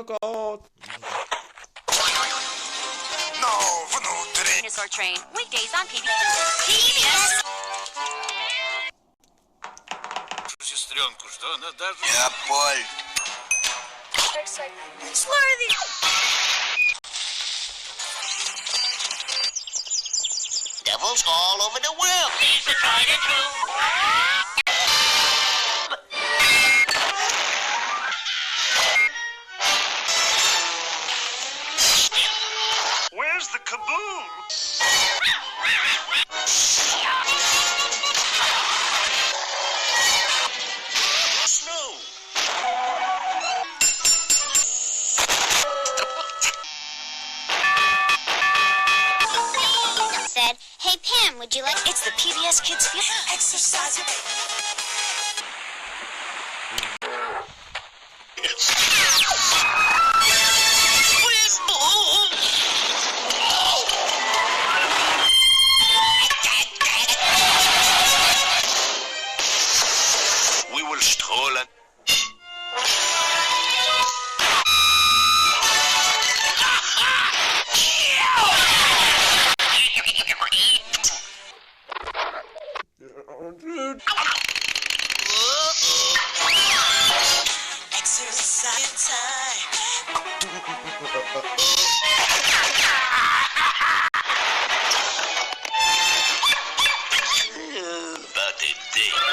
Go. No, внутрь. Dinosaur Train, weekdays on PBS. Сестренку, что она даже... Я Поль. Swarthy. Devils all over the world. He's the tried and true. Where's the kaboom? Snow. Said, "Hey Pam, would you like?" It's the PBS Kids Field. Exercise. We will stroll and... Exercise time. But a day.